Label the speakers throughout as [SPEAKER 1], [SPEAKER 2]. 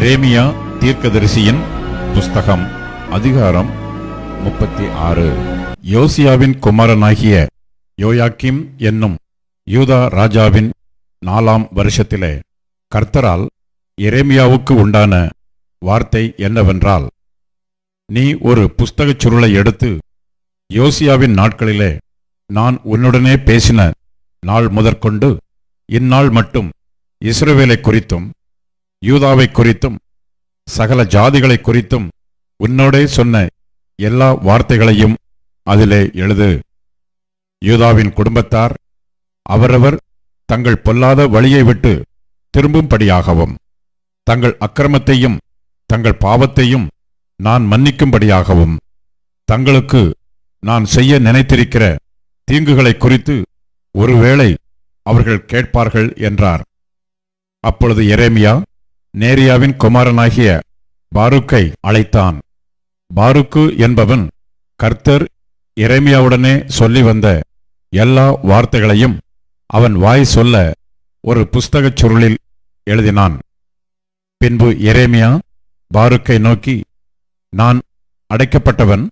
[SPEAKER 1] எரேமியா தீர்க்கதரிசியின் புஸ்தகம் அதிகாரம் 36. யோசியாவின் குமாரனாகிய யோயாக்கீம் என்னும் யூதா ராஜாவின் 4ஆம் வருஷத்திலே கர்த்தரால் எரேமியாவுக்கு உண்டான வார்த்தை என்னவென்றால், நீ ஒரு புஸ்தகச் சுருளை எடுத்து யோசியாவின் நாட்களிலே நான் உன்னுடனே பேசின நாள் முதற்கொண்டு இந்நாள் மட்டும் இஸ்ரவேலை குறித்தும் யூதாவை குறித்தும் சகல ஜாதிகளை குறித்தும் உன்னோடே சொன்ன எல்லா வார்த்தைகளையும் அதிலே எழுது. யூதாவின் குடும்பத்தார் அவரவர் தங்கள் பொல்லாத வழியை விட்டு திரும்பும்படியாகவும் தங்கள் அக்கிரமத்தையும் தங்கள் பாவத்தையும் நான் மன்னிக்கும்படியாகவும் தங்களுக்கு நான் செய்ய நினைத்திருக்கிற தீங்குகளை குறித்து ஒருவேளை அவர்கள் கேட்பார்கள் என்றார். அப்பொழுது எரேமியா நேரியாவின் குமாரனாகிய பாருக்கை அழைத்தான். பாருக்கு என்பவன் கர்த்தர் எரேமியாவுடனே சொல்லி வந்த எல்லா வார்த்தைகளையும் அவன் வாய் சொல்ல ஒரு புஸ்தகச் சுருளில் எழுதினான். பின்பு எரேமியா பாருக்கை நோக்கி, நான் அடைக்கப்பட்டவன்,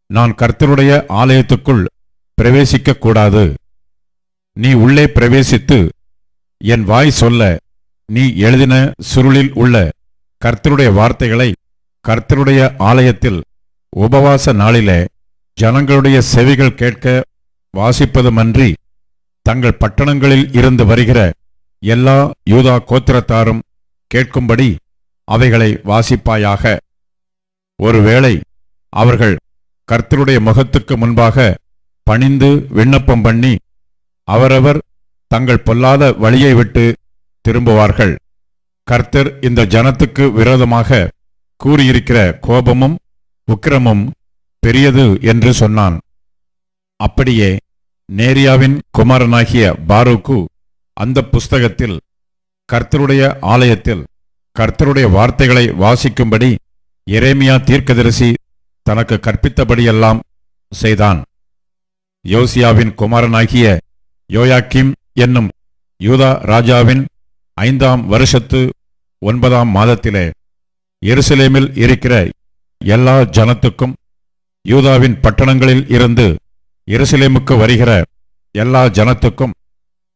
[SPEAKER 1] நான் கர்த்தருடைய ஆலயத்துக்குள் பிரவேசிக்க கூடாது. நீ உள்ளே பிரவேசித்து என் வாய் சொல்ல நீ எழுதின சுருளில் உள்ள கர்த்தருடைய வார்த்தைகளை கர்த்தருடைய ஆலயத்தில் உபவாச நாளிலே ஜனங்களுடைய செவிகள் கேட்க வாசிப்பதுமன்றி தங்கள் பட்டணங்களில் இருந்து வருகிற எல்லா யூதா கோத்திரத்தாரும் கேட்கும்படி அவைகளை வாசிப்பாயாக. ஒருவேளை அவர்கள் கர்த்தருடைய முகத்துக்கு முன்பாக பணிந்து விண்ணப்பம் பண்ணி அவரவர் தங்கள் பொல்லாத வழியை விட்டு திரும்புவார்கள். கர்த்தர் இந்த ஜனத்துக்கு விரோதமாக கூறியிருக்கிற கோபமும் உக்கிரமும் பெரியது என்று சொன்னான். அப்படியே நேரியாவின் குமாரனாகிய பாருக்கு அந்த புஸ்தகத்தில் கர்த்தருடைய ஆலயத்தில் கர்த்தருடைய வார்த்தைகளை வாசிக்கும்படி எரேமியா தீர்க்கதரிசி தனக்கு கற்பித்தபடியெல்லாம் செய்தான். யோசியாவின் குமாரனாகிய யோயாக்கீம் என்னும் யூதா ராஜாவின் 5ஆம் வருஷத்து 9ஆம் மாதத்திலே எருசலேமில் இருக்கிற எல்லா ஜனத்துக்கும் யூதாவின் பட்டணங்களில் இருந்து எருசலேமுக்கு வருகிற எல்லா ஜனத்துக்கும்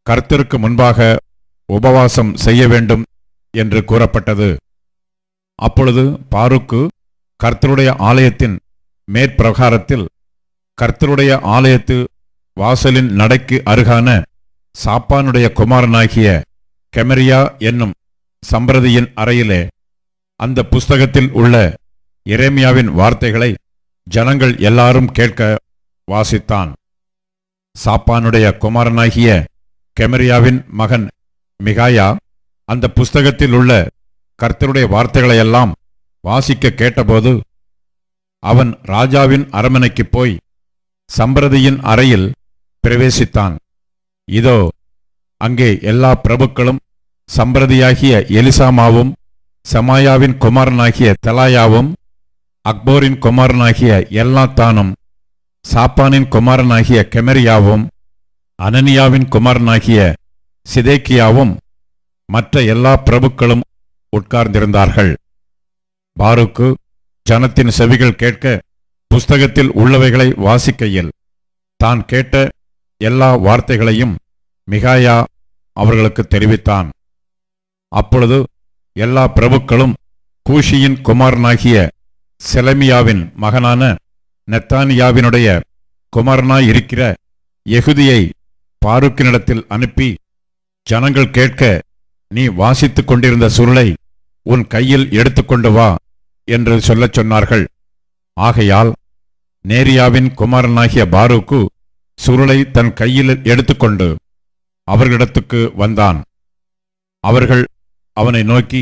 [SPEAKER 1] கர்த்தருக்கு முன்பாக உபவாசம் செய்ய வேண்டும் என்று கூறப்பட்டது. அப்பொழுது பாருக்கு கர்த்தருடைய ஆலயத்தின் மேற்பிரகாரத்தில் கர்த்தருடைய ஆலயத்து வாசலின் நடைக்கு அருகான சாப்பானுடைய குமாரனாகிய கெமரியா என்னும் சம்பிரதியின் அறையிலே அந்த புஸ்தகத்தில் உள்ள எரேமியாவின் வார்த்தைகளை ஜனங்கள் எல்லாரும் கேட்க வாசித்தான். சாப்பானுடைய குமாரனாகிய கெமரியாவின் மகன் மிகாயா அந்த புஸ்தகத்தில் உள்ள கர்த்தருடைய வார்த்தைகளையெல்லாம் வாசிக்க கேட்டபோது அவன் ராஜாவின் அரமனைக்கு போய் சம்பிரதியின் அறையில் பிரவேசித்தான். இதோ, அங்கே எல்லா பிரபுக்களும் சம்பிரதியாகிய எலிசாமாவும் செமாயாவின் குமாரனாகிய தெலாயாவும் அக்போரின் குமாரனாகிய எல்நாத்தானும் சாப்பானின் குமாரனாகிய கெமரியாவும் அனனியாவின் குமாரனாகிய சிதேக்கியாவும் மற்ற எல்லா பிரபுக்களும் உட்கார்ந்திருந்தார்கள். பாருக்கு ஜனத்தின் செவிகள் கேட்க புஸ்தகத்தில் உள்ளவைகளை வாசிக்கையில் தான் கேட்ட எல்லா வார்த்தைகளையும் மிகாயா அவர்களுக்கு தெரிவித்தான். அப்பொழுது எல்லா பிரபுக்களும் கூஷியின் குமாரனாகிய செலமியாவின் மகனான நெத்தானியாவினுடைய குமாரனாயிருக்கிற யெகுதியை பாருக்கினிடத்தில் அனுப்பி, ஜனங்கள் கேட்க நீ வாசித்துக் கொண்டிருந்த சுருளை உன் கையில் எடுத்துக்கொண்டு வா என்று சொல்லச் சொன்னார்கள். ஆகையால் நேரியாவின் குமாரனாகிய பாருக்கு சுருளை தன் கையில் எடுத்துக்கொண்டு அவர்களிடத்துக்கு வந்தான். அவர்கள் அவனை நோக்கி,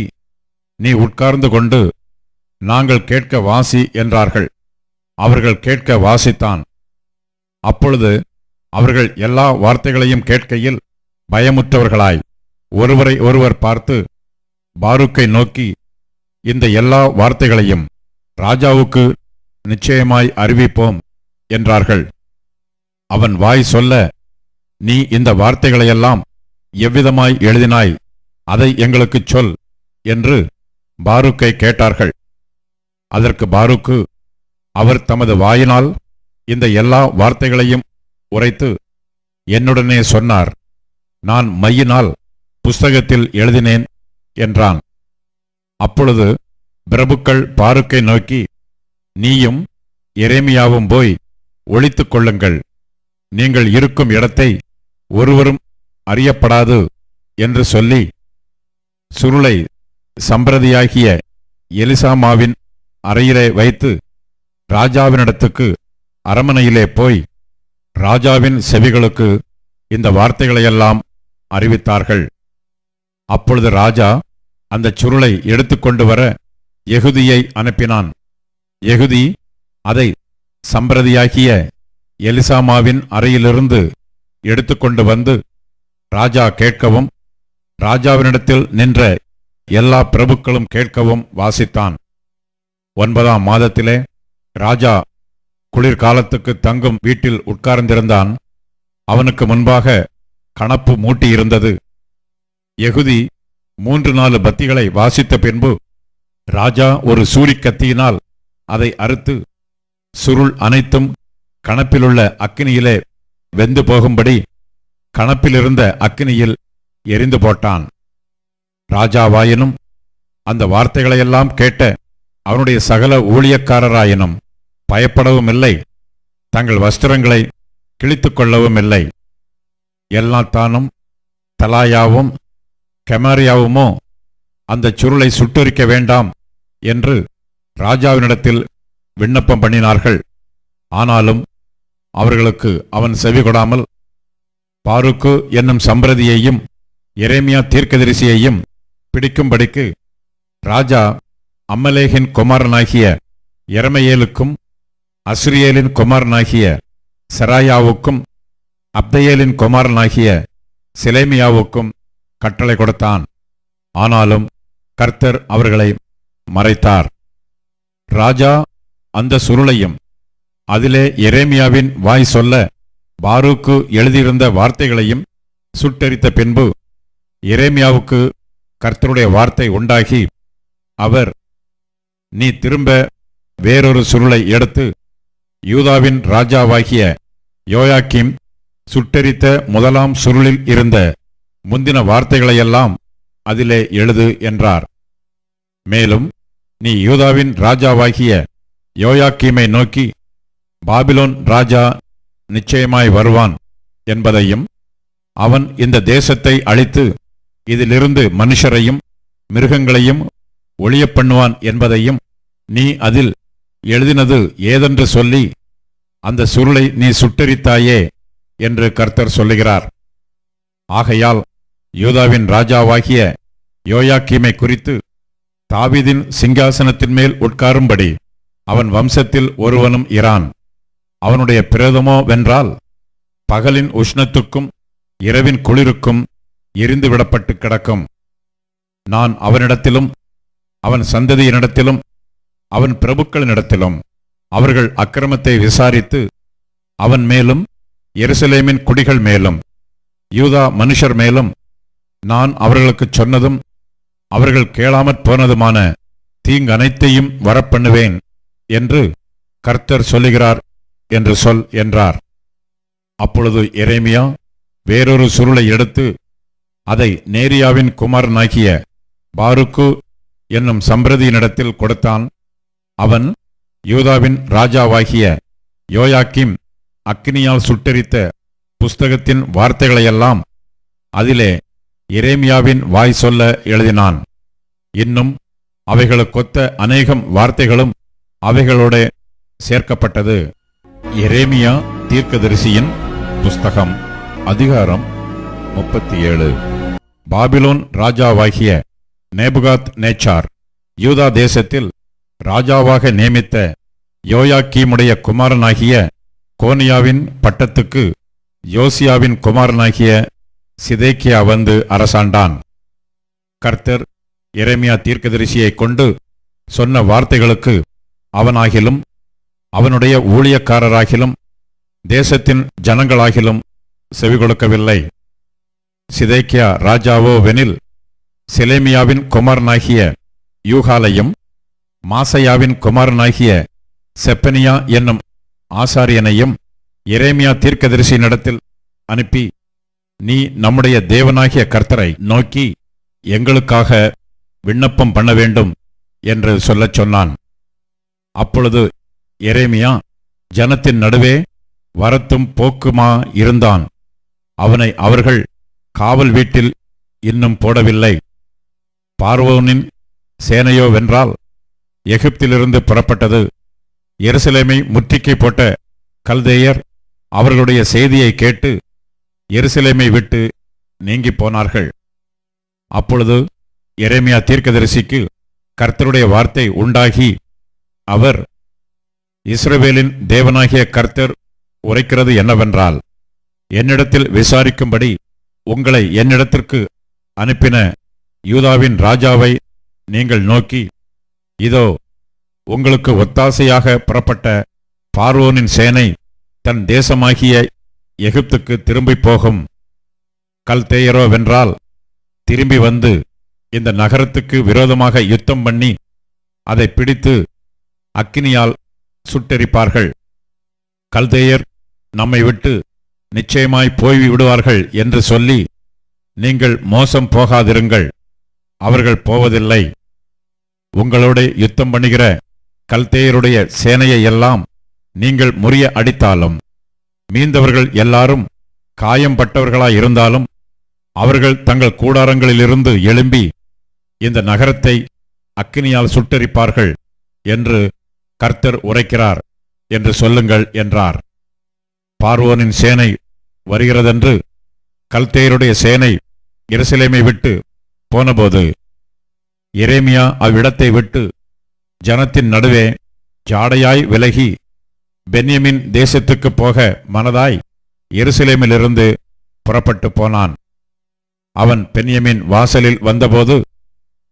[SPEAKER 1] நீ உட்கார்ந்து கொண்டு நாங்கள் கேட்க வாசி என்றார்கள். அவர்கள் கேட்க வாசித்தான். அப்பொழுது அவர்கள் எல்லா வார்த்தைகளையும் கேட்கையில் பயமுற்றவர்களாய் ஒருவரை ஒருவர் பார்த்து பாருக்கை நோக்கி, இந்த எல்லா வார்த்தைகளையும் ராஜாவுக்கு நிச்சயமாய் அறிவிப்போம் என்றார்கள். அவன் வாய் சொல்ல, நீ இந்த வார்த்தைகளையெல்லாம் எவ்விதமாய் எழுதினாய், அதை எங்களுக்குச் சொல் என்று பாரூக்கை கேட்டார்கள். அதற்கு பாரூக்கு, அவர் தமது வாயினால் இந்த எல்லா வார்த்தைகளையும் உரைத்து என்னுடனே சொன்னார். நான் மையினால் புஸ்தகத்தில் எழுதினேன் என்றான். அப்பொழுது பிரபுக்கள் பாரூக்கை நோக்கி, நீயும் எரேமியாவும் போய் ஒளித்துக் கொள்ளுங்கள், நீங்கள் இருக்கும் இடத்தை ஒருவரும் அறியப்படாது என்று சொல்லி சுருளை சம்பிரதியாகிய எலிசாமாவின் அறையிலே வைத்து ராஜாவினிடத்துக்கு அரமனையிலே போய் ராஜாவின் செவிகளுக்கு இந்த வார்த்தைகளையெல்லாம் அறிவித்தார்கள். அப்பொழுது ராஜா அந்த சுருளை எடுத்துக்கொண்டு வர யெகூதியை அனுப்பினான். யெகூதி அதை சம்பிரதியாகிய எலிசாமாவின் அறையிலிருந்து எடுத்துக்கொண்டு வந்து ராஜா கேட்கவும் ராஜாவினிடத்தில் நின்ற எல்லா பிரபுக்களும் கேட்கவும் வாசித்தான். 9ஆம் மாதத்திலே ராஜா குளிர்காலத்துக்கு தங்கும் வீட்டில் உட்கார்ந்திருந்தான். அவனுக்கு முன்பாக கணப்பு மூட்டியிருந்தது. யெகூதி 3-4 பத்திகளை வாசித்த பின்பு ராஜா ஒரு சூரிக்கத்தியினால் அதை அறுத்து சுருள் அனைத்தும் கணப்பிலுள்ள அக்கினியிலே வெந்து போகும்படி கணப்பிலிருந்த அக்கினியில் எரிந்து போட்டான். ராஜாவாயினும் அந்த வார்த்தைகளையெல்லாம் கேட்ட அவனுடைய சகல ஊழியக்காரராயினும் பயப்படவும் இல்லை, தங்கள் வஸ்திரங்களை கிழித்துக் கொள்ளவும் இல்லை. எல்நாத்தானும் தலாயாவும் கெமாரியாவுமோ அந்த சுருளை சுட்டெரிக்க வேண்டாம் என்று ராஜாவினிடத்தில் விண்ணப்பம் பண்ணினார்கள். ஆனாலும் அவர்களுக்கு அவன் செவிகொடாமல் பாரூக்கு என்னும் சம்பிரதியையும் எரேமியா தீர்க்கதரிசியையும் பிடிக்கும்படிக்கு ராஜா அம்மலேகின் குமாரனாகிய எரமெயேலுக்கும் அஸ்ரியேலின் குமாரனாகிய செராயாவுக்கும் அப்தயேலின் குமாரனாகிய சிலேமியாவுக்கும் கட்டளை கொடுத்தான். ஆனாலும் கர்த்தர் அவர்களை மறைத்தார். ராஜா அந்த சுருளையும் அதிலே எரேமியாவின் வாய் சொல்ல பாரூக்கு எழுதியிருந்த வார்த்தைகளையும் சுட்டெரித்த பின்பு எரேமியாவுக்கு கர்த்தருடைய வார்த்தை உண்டாகி, அவர், நீ திரும்ப வேறொரு சுருளை எடுத்து யூதாவின் ராஜாவாகிய யோயாக்கீம் சுட்டெரித்த முதலாம் சுருளில் இருந்த முந்தின வார்த்தைகளையெல்லாம் அதிலே எழுது என்றார். மேலும் நீ யூதாவின் ராஜாவாகிய யோயாக்கீமை நோக்கி, பாபிலோன் ராஜா நிச்சயமாய் வருவான் என்பதையும், அவன் இந்த தேசத்தை அழித்து இதிலிருந்து மனுஷரையும் மிருகங்களையும் ஒழியப் பண்ணுவான் என்பதையும் நீ அதில் எழுதினது ஏதென்று சொல்லி அந்த சுருளை நீ சுட்டெரித்தாயே என்று கர்த்தர் சொல்லுகிறார். ஆகையால் யூதாவின் ராஜாவாகிய யோயாக்கீமை குறித்து, தாவீதின் சிங்காசனத்தின் மேல் உட்காரும்படி அவன் வம்சத்தில் ஒருவனும் இரான். அவனுடைய பிரேதமோ வென்றால் பகலின் உஷ்ணத்துக்கும் இரவின் குளிருக்கும் எரிந்து விடப்பட்டு கிடக்கும். நான் அவனிடத்திலும் அவன் சந்ததியினிடத்திலும் அவன் பிரபுக்களினிடத்திலும் அவர்கள் அக்கிரமத்தை விசாரித்து அவன் மேலும் எருசலேமின் குடிகள் மேலும் யூதா மனுஷர் மேலும் நான் அவர்களுக்குச் சொன்னதும் அவர்கள் கேளாமற் போனதுமான தீங்கனைத்தையும் வரப்பண்ணுவேன் என்று கர்த்தர் சொல்லுகிறார் என்று சொல் என்றார். அப்பொழுது எரேமியா வேறொரு சுருளை எடுத்து அதை நேரியாவின் குமாரனாகிய பாரூக்கு என்னும் சம்பிரதியினிடத்தில் கொடுத்தான். அவன் யூதாவின் ராஜாவாகிய யோயாக்கீம் அக்கினியால் சுட்டெரித்த புஸ்தகத்தின் வார்த்தைகளையெல்லாம் அதிலே எரேமியாவின் வாய் சொல்ல எழுதினான். இன்னும் அவைகளுக்கொத்த அநேகம் வார்த்தைகளும் அவைகளோட சேர்க்கப்பட்டது. எரேமியா தீர்க்கதரிசியின் புஸ்தகம் அதிகாரம் 37. பாபிலோன் ராஜாவாகிய நேபுகாத் நேச்சார் யூதா தேசத்தில் ராஜாவாக நியமித்த யோயாக்கீமுடைய குமாரனாகிய கோனியாவின் பட்டத்துக்கு யோசியாவின் குமாரனாகிய சிதேக்கியா வந்து அரசாண்டான். கர்த்தர் எரேமியா தீர்க்கதரிசியைக் கொண்டு சொன்ன வார்த்தைகளுக்கு அவனாகிலும் அவனுடைய ஊழியக்காரராகிலும் தேசத்தின் ஜனங்களாகிலும் செவிகொடுக்கவில்லை. சிதேக்கியா ராஜாவோ வெனில் சிலேமியாவின் குமாரனாகிய யூகாலையும் மாசையாவின் குமாரனாகிய செப்பனியா என்னும் ஆசாரியனையும் எரேமியா தீர்க்கதரிசியினிடத்தில் அனுப்பி, நீ நம்முடைய தேவனாகிய கர்த்தரை நோக்கி எங்களுக்காக விண்ணப்பம் பண்ண வேண்டும் என்று சொல்லச் சொன்னான். அப்பொழுது எரேமியா ஜனத்தின் நடுவே வரத்தும் போக்குமா இருந்தான். அவனை அவர்கள் காவல் வீட்டில் இன்னும் போடவில்லை. பார்வோனின் சேனையோவென்றால் எகிப்திலிருந்து புறப்பட்டது. எருசலேமை முற்றுகை போட்ட கல்தேயர் அவர்களுடைய செய்தியை கேட்டு எருசலேமை விட்டு நீங்கி போனார்கள். அப்பொழுது எரேமியா தீர்க்கதரிசிக்கு கர்த்தருடைய வார்த்தை உண்டாகி, அவர், இஸ்ரவேலின் தேவனாகிய கர்த்தர் உரைக்கிறது என்னவென்றால், என்னிடத்தில் விசாரிக்கும்படி உங்களை என்னிடத்திற்கு அனுப்பின யூதாவின் ராஜாவை நீங்கள் நோக்கி, இதோ உங்களுக்கு ஒத்தாசையாக புறப்பட்ட பார்வோனின் சேனை தன் தேசமாகிய எகிப்துக்கு திரும்பி போகும். கல்தேயரோவென்றால் திரும்பி வந்து இந்த நகரத்துக்கு விரோதமாக யுத்தம் பண்ணி அதை பிடித்து அக்கினியால் சுட்டெரிப்பார்கள். கல்தேயர் நம்மை விட்டு நிச்சயமாய் போய்விடுவார்கள் என்று சொல்லி நீங்கள் மோசம் போகாதிருங்கள். அவர்கள் போவதில்லை. உங்களோட யுத்தம் பண்ணுகிற கல்தேயருடைய சேனையை எல்லாம் நீங்கள் முறிய அடித்தாலும், மீந்தவர்கள் எல்லாரும் காயம்பட்டவர்களாயிருந்தாலும் அவர்கள் தங்கள் கூடாரங்களிலிருந்து எழும்பி இந்த நகரத்தை அக்கினியால் சுட்டெரிப்பார்கள் என்று கர்த்தர் உரைக்கிறார் என்று சொல்லுங்கள் என்றார். பார்வோனின் சேனை வருகிறதென்று கல்தேயருடைய சேனை எருசலேமை விட்டு போனபோது எரேமியா அவ்விடத்தை விட்டு ஜனத்தின் நடுவே ஜாடையாய் விலகி பென்யமின் தேசத்துக்கு போக மனதாய் எருசலேமிலிருந்து புறப்பட்டு போனான். அவன் பென்யமின் வாசலில் வந்தபோது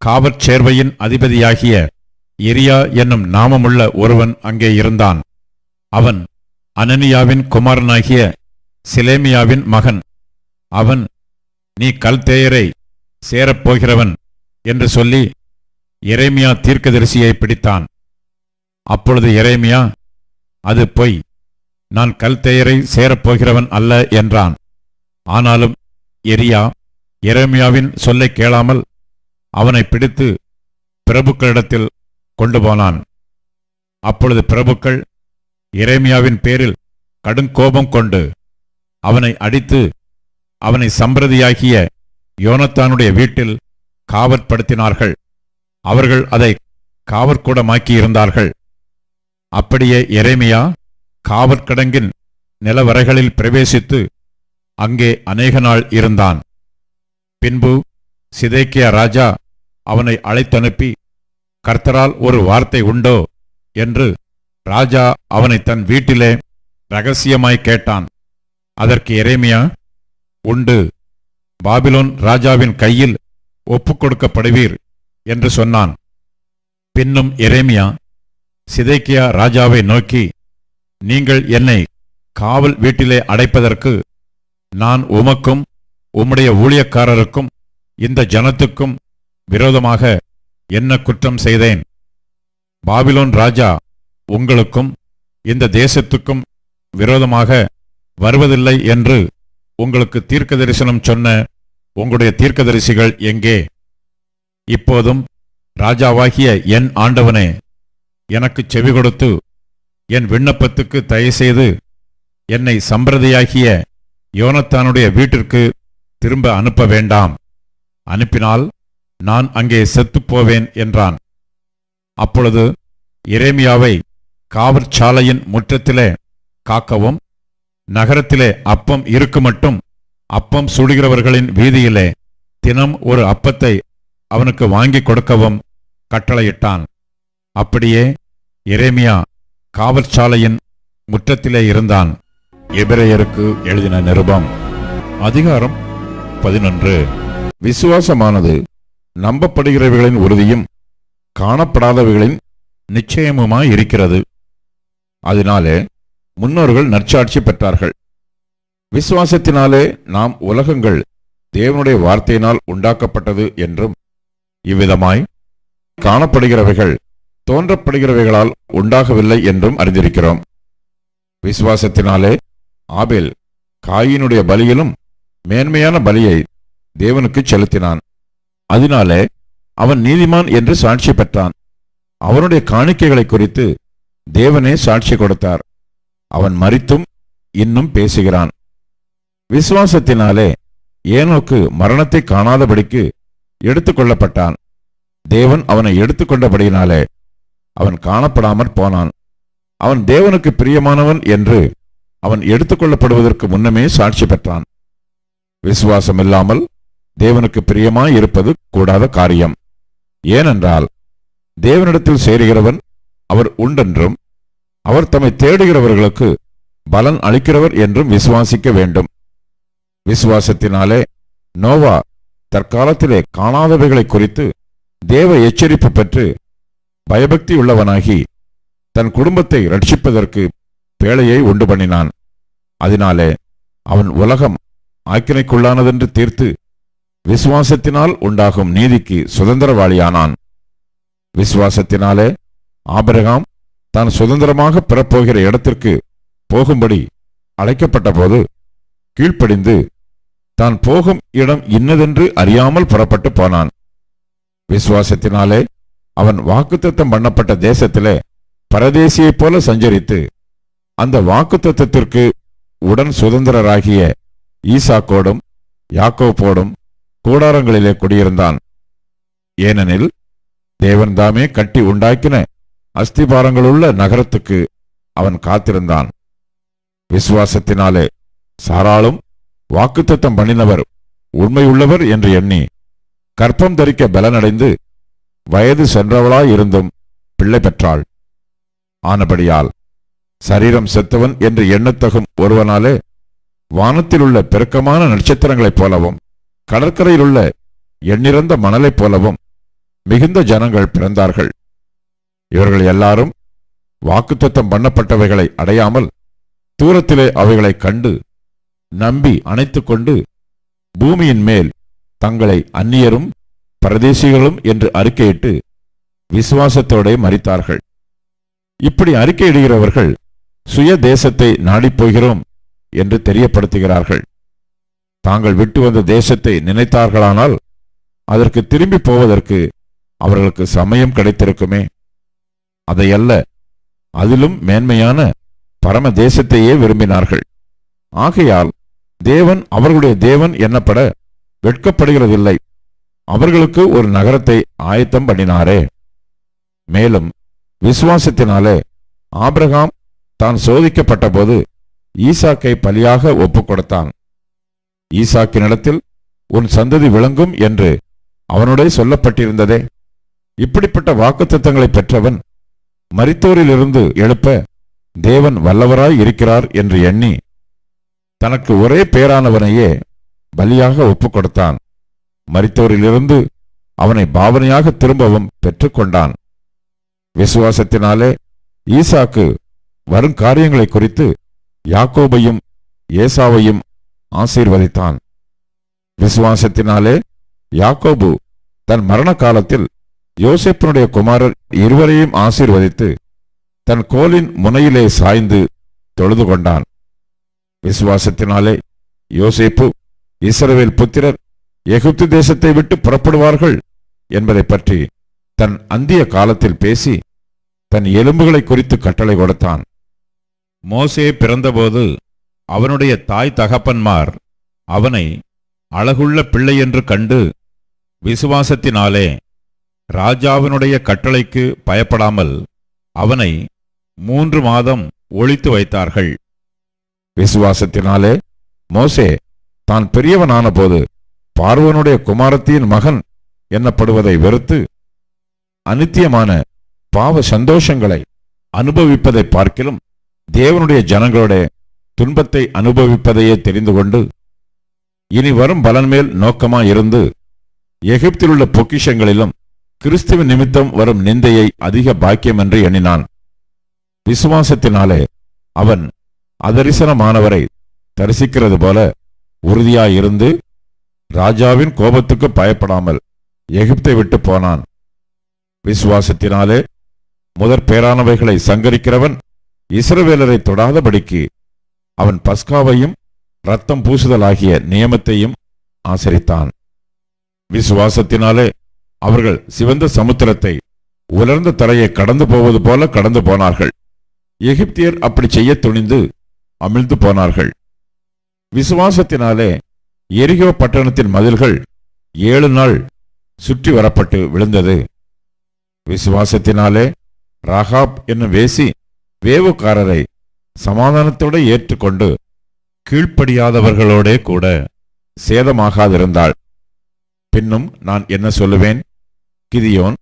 [SPEAKER 1] காவற்சேர்வையின் அதிபதியாகிய எரியா என்னும் நாமமுள்ள ஒருவன் அங்கே இருந்தான். அவன் அனனியாவின் குமாரனாகிய சிலேமியாவின் மகன். அவன், நீ கல்தேயரை சேரப்போகிறவன் என்று சொல்லி எரேமியா தீர்க்கதரிசியை பிடித்தான். அப்பொழுது எரேமியா, அது பொய், நான் கல்தேயரை சேரப்போகிறவன் அல்ல என்றான். ஆனாலும் எரியா எரேமியாவின் சொல்லை கேளாமல் அவனை பிடித்து பிரபுக்களிடத்தில் கொண்டு போனான். அப்பொழுது பிரபுக்கள் எரேமியாவின் பேரில் கடுங்கோபம் கொண்டு அவனை அடித்து அவனை சம்பிரதியாகிய யோனத்தானுடைய வீட்டில் காவற்படுத்தினார்கள். அவர்கள் அதை காவற்கூடமாக்கியிருந்தார்கள். அப்படியே எரேமியா காவற்கிடங்கின் நிலவரைகளில் பிரவேசித்து அங்கே அநேக நாள் இருந்தான். பின்பு சிதேக்கியா ராஜா அவனை அழைத்தனுப்பி, கர்த்தரால் ஒரு வார்த்தை உண்டோ என்று ராஜா அவனை தன் வீட்டிலே இரகசியமாய் கேட்டான். அதற்கு எரேமியா, உண்டு, பாபிலோன் ராஜாவின் கையில் ஒப்புக்கொடுக்கப்படுவீர் என்று சொன்னான். பின்னும் எரேமியா சிதேக்கியா ராஜாவை நோக்கி, நீங்கள் என்னை காவல் வீட்டிலே அடைப்பதற்கு நான் உமக்கும் உம்முடைய ஊழியக்காரருக்கும் இந்த ஜனத்துக்கும் விரோதமாக என்ன குற்றம் செய்தேன்? பாபிலோன் ராஜா உங்களுக்கும் இந்த தேசத்துக்கும் விரோதமாக வருவதில்லை என்று உங்களுக்கு தீர்க்க தரிசனம் சொன்ன உங்களுடைய தீர்க்கதரிசிகள் எங்கே? இப்போதும் ராஜாவாகிய என் ஆண்டவனே, எனக்கு செவி கொடுத்து என் விண்ணப்பத்துக்கு தயவுசெய்து என்னை சம்பிரதியாகிய யோனத்தானுடைய வீட்டிற்கு திரும்ப அனுப்ப வேண்டாம். அனுப்பினால் நான் அங்கே செத்துப்போவேன் என்றான். அப்பொழுது எரேமியாவை காவற்சாலையின் முற்றத்திலே காக்கவும், நகரத்திலே அப்பம் இருக்குமட்டும் அப்பம் சுடுகிறவர்களின் வீதியிலே தினம் ஒரு அப்பத்தை அவனுக்கு வாங்கி கொடுக்கவும் கட்டளையிட்டான். அப்படியே எரேமியா காவற்சாலையின் முற்றத்திலே இருந்தான். எபிரேயருக்கு எழுதின நிருபம் அதிகாரம் 11. விசுவாசமானது நம்பப்படுகிறவைகளின் உறுதியும் காணப்படாதவைகளின் நிச்சயமுமாயிருக்கிறது. அதனாலே முன்னோர்கள் நற்சாட்சி பெற்றார்கள். விசுவாசத்தினாலே நாம் உலகங்கள் தேவனுடைய வார்த்தையினால் உண்டாக்கப்பட்டது என்றும், இவ்விதமாய் காணப்படுகிறவைகள் தோன்றப்படுகிறவைகளால் உண்டாகவில்லை என்றும் அறிந்திருக்கிறோம். விசுவாசத்தினாலே ஆபேல் காயினுடைய பலியிலும் மேன்மையான பலியை தேவனுக்கு செலுத்தினான். அதனாலே அவன் நீதிமான் என்று சாட்சி பெற்றான். அவனுடைய காணிக்கைகளை குறித்து தேவனே சாட்சி கொடுத்தார். அவன் மரித்தும் இன்னும் பேசுகிறான். விசுவாசத்தினாலே ஏனோக்கு மரணத்தை காணாதபடிக்கு எடுத்துக்கொள்ளப்பட்டான். தேவன் அவனை எடுத்துக்கொண்டபடியினாலே அவன் காணப்படாமற் போனான். அவன் தேவனுக்கு பிரியமானவன் என்று அவன் எடுத்துக்கொள்ளப்படுவதற்கு முன்னமே சாட்சி பெற்றான். விசுவாசம் இல்லாமல் தேவனுக்கு பிரியமாய் இருப்பது கூடாத காரியம். ஏனென்றால் தேவனிடத்தில் சேருகிறவன் அவர் உண்டென்றும் அவர் தம்மை தேடுகிறவர்களுக்கு பலன் அளிக்கிறவர் என்றும் விசுவாசிக்க வேண்டும். விசுவாசத்தினாலே நோவா தற்காலத்திலே காணாதவைகளை குறித்து தேவ எச்சரிப்பு பெற்று பயபக்தி உள்ளவனாகி தன் குடும்பத்தை ரட்சிப்பதற்கு பேழையை உண்டு பண்ணினான். அதனாலே அவன் உலகம் ஆக்கினைக்குள்ளானதென்று தீர்த்து விசுவாசத்தினால் உண்டாகும் நீதிக்கு சுதந்திரவாளியானான். விசுவாசத்தினாலே ஆபிரகாம் தான் சுதந்திரமாக பெறப்போகிற இடத்திற்கு போகும்படி அழைக்கப்பட்ட போது கீழ்ப்படிந்து தான் போகும் இடம் இன்னதென்று அறியாமல் புறப்பட்டு போனான். விசுவாசத்தினாலே அவன் வாக்குத்தத்தம் பண்ணப்பட்ட தேசத்திலே பரதேசியைப் போல சஞ்சரித்து அந்த வாக்குத்தத்தத்திற்கு உடன் சுதந்திரராகிய ஈசாக்கோடும் யாக்கோப்போடும் கூடாரங்களிலே குடியிருந்தான். ஏனெனில் தேவன் தாமே கட்டி உண்டாக்கின அஸ்திபாரங்களுள்ள நகரத்துக்கு அவன் காத்திருந்தான். விசுவாசத்தினாலே சாராளும் வாக்குத்தத்தம் பண்ணினவர் உண்மையுள்ளவர் என்று எண்ணி கற்பம் தரிக்க பலனடைந்து வயது சென்றவளாயிருந்தும் பிள்ளை பெற்றாள். ஆனபடியால் சரீரம் செத்தவன் என்று எண்ணத்தகும் ஒருவனாலே வானத்திலுள்ள பெருக்கமான நட்சத்திரங்களைப் போலவும் கடற்கரையிலுள்ள எண்ணிறந்த மணலைப் போலவும் மிகுந்த ஜனங்கள் பிறந்தார்கள். இவர்கள் எல்லாரும் வாக்குத்தத்தம் பண்ணப்பட்டவைகளை அடையாமல் தூரத்திலே அவைகளை கண்டு நம்பி அணைத்துக் கொண்டு பூமியின் மேல் தங்களை அந்நியரும் பரதேசிகளும் என்று அறிக்கையிட்டு விசுவாசத்தோடே மரித்தார்கள். இப்படி அறிக்கையிடுகிறவர்கள் சுய தேசத்தை நாடிப்போகிறோம் என்று தெரியப்படுத்துகிறார்கள். தாங்கள் விட்டு வந்த தேசத்தை நினைத்தார்களானால் அதற்கு திரும்பி போவதற்கு அவர்களுக்கு சமயம் கிடைத்திருக்குமே. அதையல்ல, அதிலும் மேன்மையான பரம தேசத்தையே விரும்பினார்கள். ஆகையால் தேவன் அவர்களுடைய தேவன் எண்ணப்பட வெட்கப்படுகிறதில்லை. அவர்களுக்கு ஒரு நகரத்தை ஆயத்தம் பண்ணினாரே. மேலும் விசுவாசத்தினாலே ஆபிரகாம் தான் சோதிக்கப்பட்ட போது ஈசாக்கை பலியாக ஒப்புக் கொடுத்தான். ஈசாக்கினிடத்தில் உன் சந்ததி விளங்கும் என்று அவனுடைய சொல்லப்பட்டிருந்ததே. இப்படிப்பட்ட வாக்குத்தத்தங்களை பெற்றவன் மரித்தோரிலிருந்து எழுப்ப தேவன் வல்லவராய் இருக்கிறார் என்று எண்ணி தனக்கு ஒரே பேரானவனையே பலியாக ஒப்புக் கொடுத்தான். மரித்தோரிலிருந்து அவனை பாவனையாக திரும்பவும் பெற்றுக்கொண்டான். விசுவாசத்தினாலே ஈசாக்கு வருங்காரியங்களை குறித்து யாக்கோபையும் ஏசாவையும் ஆசீர்வதித்தான். விசுவாசத்தினாலே யாக்கோபு தன் மரண காலத்தில் யோசேப்பினுடைய குமாரர் இருவரையும் ஆசீர்வதித்து தன் கோலின் முனையிலே சாய்ந்து தொழுது கொண்டான். விசுவாசத்தினாலே யோசேப்பு இஸ்ரவேல் புத்திரர் எகிப்து தேசத்தை விட்டு புறப்படுவார்கள் என்பதை பற்றி தன் அந்திய காலத்தில் பேசி தன் எலும்புகளை குறித்து கட்டளை கொடுத்தான். மோசே பிறந்தபோது அவனுடைய தாய் தகப்பன்மார் அவனை அழகுள்ள பிள்ளை என்று கண்டு விசுவாசத்தினாலே ராஜாவினுடைய கட்டளைக்கு பயப்படாமல் அவனை 3 மாதம் ஒளித்து வைத்தார்கள். விசுவாசத்தினாலே மோசே தான் பெரியவனான போது பார்வோனுடைய குமாரத்தியின் மகன் என்னப்படுவதை வெறுத்து அநித்தியமான பாவ சந்தோஷங்களை அனுபவிப்பதை பார்க்கிலும் தேவனுடைய ஜனங்களுடைய துன்பத்தை அனுபவிப்பதையே தெரிந்து கொண்டு இனி வரும் பலன் மேல் நோக்கமாயிருந்து எகிப்திலுள்ள பொக்கிஷங்களிலும் கிறிஸ்துவின் நிமித்தம் வரும் நிந்தையை அதிக பாக்கியம் என்று எண்ணினான். விசுவாசத்தினாலே அவன் அதரிசனமானவரை தரிசிக்கிறது போல உறுதியாயிருந்து ராஜாவின் கோபத்துக்கு பயப்படாமல் எகிப்தை விட்டு போனான். விசுவாசத்தினாலே முதற் பேரானவைகளை சங்கரிக்கிறவன் இஸ்ரவேலரை தொடாதபடிக்கு அவன் பஸ்காவையும் இரத்தம் பூசுதலாகிய நியமத்தையும் ஆசரித்தான். விசுவாசத்தினாலே அவர்கள் சிவந்த சமுத்திரத்தை உலர்ந்த தரையை கடந்து போவது போல கடந்து போனார்கள். எகிப்தியர் அப்படி செய்ய துணிந்து அமிழ்ந்து போனார்கள். விசுவாசத்தினாலே எரிகோ பட்டணத்தின் மதில்கள் 7 நாள் சுற்றி வரப்பட்டு விழுந்தது. விசுவாசத்தினாலே ராகாப் என்னும் வேசி வேவுக்காரரை சமாதானத்தோடு ஏற்றுக்கொண்டு கீழ்ப்படியாதவர்களோடே கூட சேதமாகாதிருந்தாள். பின்னும் நான் என்ன சொல்லுவேன்? கிதியோன்,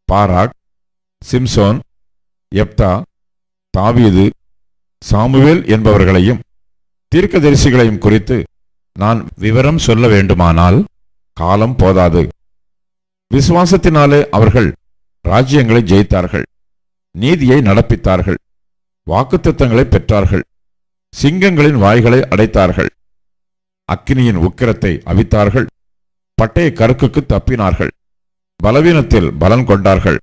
[SPEAKER 1] பாராக், சிம்சோன், யெப்தா, தாவீது, சாமுவேல் என்பவர்களையும் தீர்க்கதரிசிகளையும் குறித்து நான் விவரம் சொல்ல வேண்டுமானால் காலம் போதாது. விசுவாசத்தினாலே அவர்கள் ராஜ்யங்களை ஜெயித்தார்கள், நீதியை நடப்பித்தார்கள், வாக்குத்தத்தங்களை பெற்றார்கள், சிங்கங்களின் வாய்களை அடைத்தார்கள், அக்கினியின் உக்கிரத்தை அவித்தார்கள், பட்டய கருக்குக்கு தப்பினார்கள், பலவீனத்தில் பலன் கொண்டார்கள்,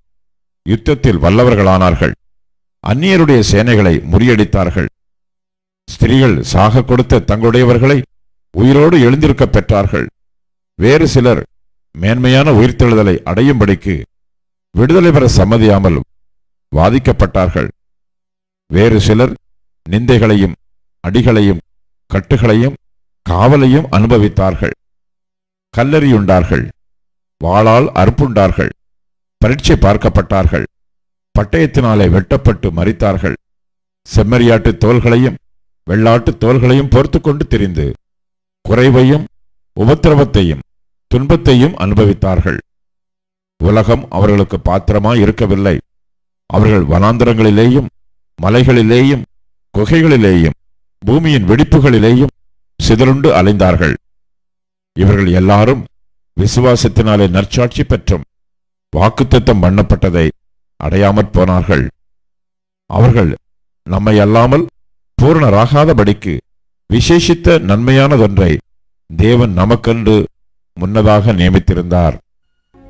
[SPEAKER 1] யுத்தத்தில் வல்லவர்களானார்கள், அந்நியருடைய சேனைகளை முறியடித்தார்கள். ஸ்திரீகள் சாக கொடுத்த தங்களுடையவர்களை உயிரோடு எழுந்திருக்க பெற்றார்கள். வேறு சிலர் மேன்மையான உயிர்த்தெழுதலை அடையும்படிக்கு விடுதலை பெற சம்மதியாமல் வாதிக்கப்பட்டார்கள். வேறு சிலர் நிந்தைகளையும் அடிகளையும் கட்டுகளையும் காவலையும் அனுபவித்தார்கள். கல்லெறியுண்டார்கள், வாளால் அறுப்புண்டார்கள், பரீட்சை பார்க்கப்பட்டார்கள், பட்டயத்தினாலே வெட்டப்பட்டு மரித்தார்கள். செம்மறியாட்டு தோள்களையும் வெள்ளாட்டு தோள்களையும் பொறுத்து கொண்டு திரிந்து குறைவையும் உபத்திரவத்தையும் துன்பத்தையும் அனுபவித்தார்கள். உலகம் அவர்களுக்கு பாத்திரமாய் இருக்கவில்லை. அவர்கள் வனாந்தரங்களிலேயும் மலைகளிலேயும் குகைகளிலேயும் பூமியின் வெடிப்புகளிலேயும் சிதறுண்டு அலைந்தார்கள். இவர்கள் எல்லாரும் விசுவாசத்தினாலே நற்சாட்சி பெற்றும் வாக்குத்தத்தம் பண்ணப்பட்டதை அடையாமற் போனார்கள். அவர்கள் நம்மை அல்லாமல் பூரணராகாதபடிக்கு விசேஷித்த நன்மையானதொன்றை தேவன் நமக்கென்று முன்னதாக நியமித்திருந்தார்.